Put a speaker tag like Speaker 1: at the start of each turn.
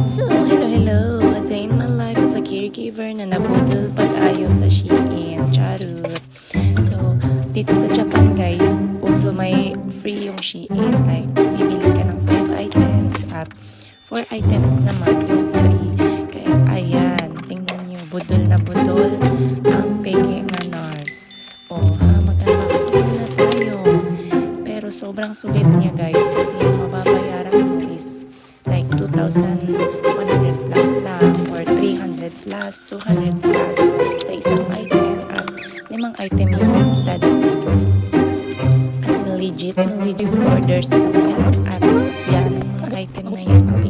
Speaker 1: So, hello! A day in my life as a caregiver na nabudol pag-ayo sa Shein. Charot! So, dito sa Japan guys, also may free yung Shein. Like, bibili ka ng 5 items at 4 items naman yung free. Kaya, ayan, tingnan nyo, budol na budol ang peke nga nurse. O, mag-unboxing muna tayo. Pero sobrang sulit niya guys kasi yung mababayaran mo is like 2,100 plus lang or 300 plus, 200 plus sa isang item at 5 item yung dadating. Kasi legit orders po yan at yan, mga item na yan ang